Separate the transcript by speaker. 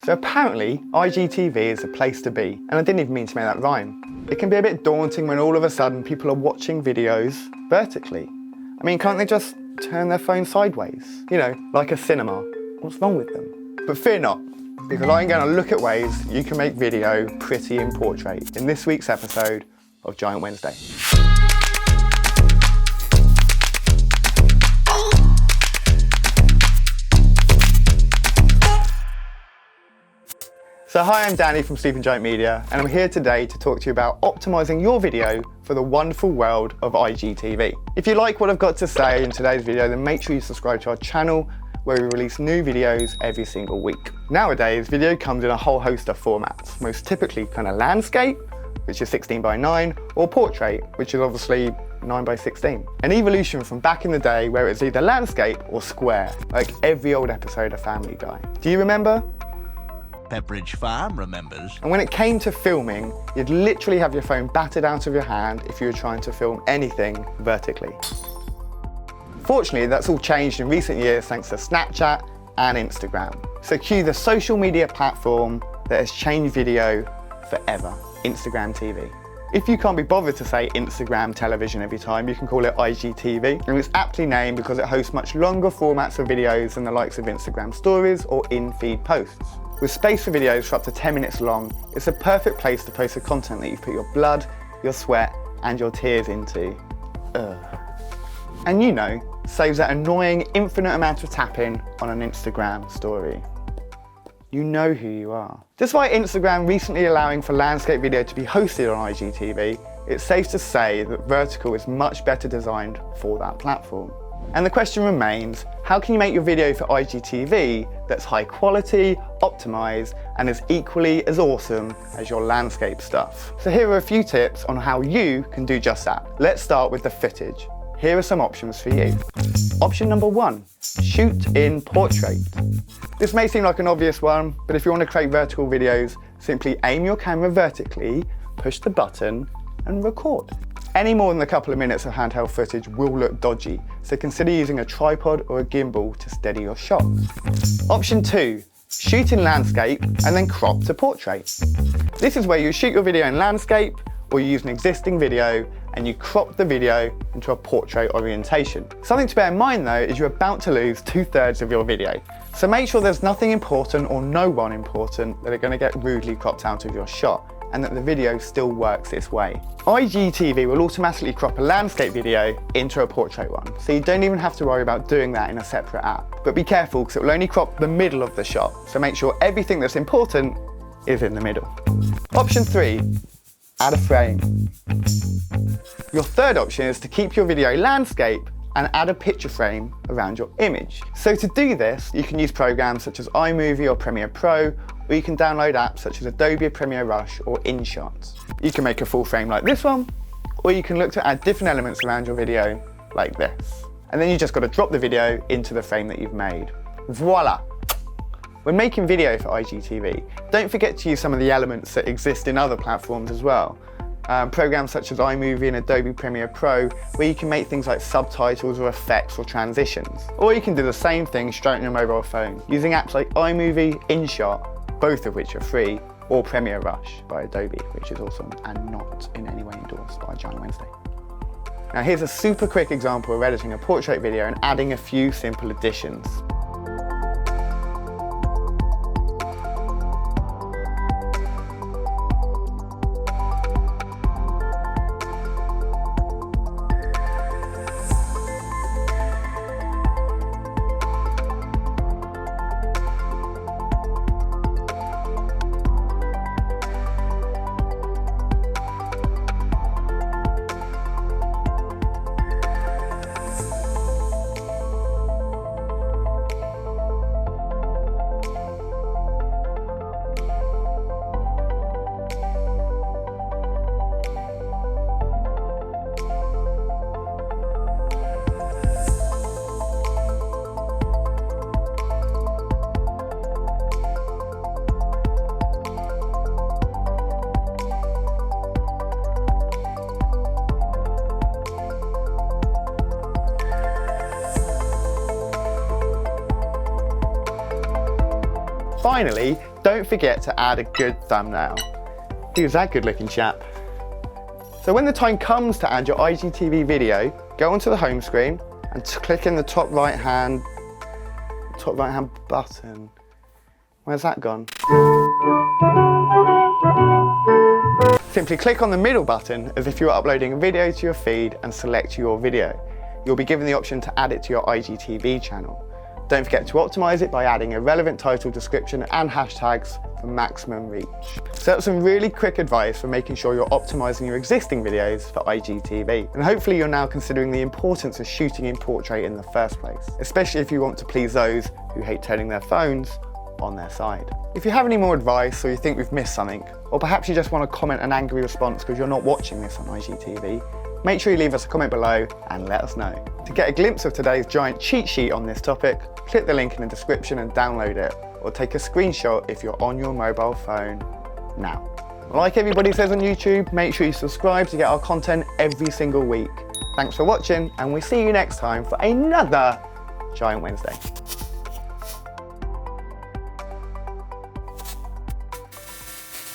Speaker 1: So apparently, IGTV is the place to be, and I didn't even mean to make that rhyme. It can be a bit daunting when all of a sudden people are watching videos vertically. I mean, can't they just turn their phone sideways? You know, like a cinema. What's wrong with them? But fear not, because I'm going to look at ways you can make video pretty in portrait in this week's episode of Giant Wednesday. So hi, I'm Danny from Sleeping Giant Media, and I'm here today to talk to you about optimizing your video for the wonderful world of IGTV. If you like what I've got to say in today's video, then make sure you subscribe to our channel where we release new videos every single week. Nowadays, video comes in a whole host of formats, most typically kind of landscape, which is 16:9, or portrait, which is obviously 9:16. An evolution from back in the day where it's either landscape or square, like every old episode of Family Guy. Do you remember?
Speaker 2: Pepperidge Farm remembers.
Speaker 1: And when it came to filming, you'd literally have your phone battered out of your hand if you were trying to film anything vertically. Fortunately, that's all changed in recent years thanks to Snapchat and Instagram. So cue the social media platform that has changed video forever, Instagram TV. If you can't be bothered to say Instagram television every time, you can call it IGTV, and it's aptly named because it hosts much longer formats of videos than the likes of Instagram stories or in-feed posts. With space for videos for up to 10 minutes long, it's a perfect place to post the content that you've put your blood, your sweat, and your tears into. And you know, saves that annoying infinite amount of tapping on an Instagram story. You know who you are. Despite Instagram recently allowing for landscape video to be hosted on IGTV, it's safe to say that vertical is much better designed for that platform. And the question remains, how can you make your video for IGTV that's high quality, optimized, and is equally as awesome as your landscape stuff? So here are a few tips on how you can do just that. Let's start with the footage. Here are some options for you. Option number 1, shoot in portrait. This may seem like an obvious one, but if you want to create vertical videos, simply aim your camera vertically, push the button, and record. Any more than a couple of minutes of handheld footage will look dodgy, so consider using a tripod or a gimbal to steady your shot. Option 2, shoot in landscape and then crop to portrait. This is where you shoot your video in landscape, or you use an existing video and you crop the video into a portrait orientation. Something to bear in mind though is you're about to lose 2/3 of your video. So make sure there's nothing important or no one important that are going to get rudely cropped out of your shot, and that the video still works this way. IGTV will automatically crop a landscape video into a portrait one, so you don't even have to worry about doing that in a separate app. But be careful, because it will only crop the middle of the shot, so make sure everything that's important is in the middle. Option 3, add a frame. Your third option is to keep your video landscape and add a picture frame around your image. So to do this, you can use programs such as iMovie or Premiere Pro, or you can download apps such as Adobe Premiere Rush or InShot. You can make a full frame like this one, or you can look to add different elements around your video like this. And then you just got to drop the video into the frame that you've made. Voila! When making video for IGTV, don't forget to use some of the elements that exist in other platforms as well. Programs such as iMovie and Adobe Premiere Pro, where you can make things like subtitles or effects or transitions. Or you can do the same thing straight on your mobile phone, using apps like iMovie, InShot, both of which are free, or Premiere Rush by Adobe, which is awesome and not in any way endorsed by Giant Wednesday. Now here's a super quick example of editing a portrait video and adding a few simple additions. Finally, don't forget to add a good thumbnail. Who's that good looking chap? So when the time comes to add your IGTV video, go onto the home screen and click in the top right hand button. Where's that gone? Simply click on the middle button as if you were uploading a video to your feed and select your video. You'll be given the option to add it to your IGTV channel. Don't forget to optimize it by adding a relevant title, description and hashtags for maximum reach. So that's some really quick advice for making sure you're optimizing your existing videos for IGTV. And hopefully you're now considering the importance of shooting in portrait in the first place, especially if you want to please those who hate turning their phones on their side. If you have any more advice or you think we've missed something, or perhaps you just want to comment an angry response because you're not watching this on IGTV, make sure you leave us a comment below and let us know. To get a glimpse of today's giant cheat sheet on this topic, click the link in the description and download it, or take a screenshot if you're on your mobile phone now. Like everybody says on YouTube, make sure you subscribe to get our content every single week. Thanks for watching, and we'll see you next time for another Giant Wednesday.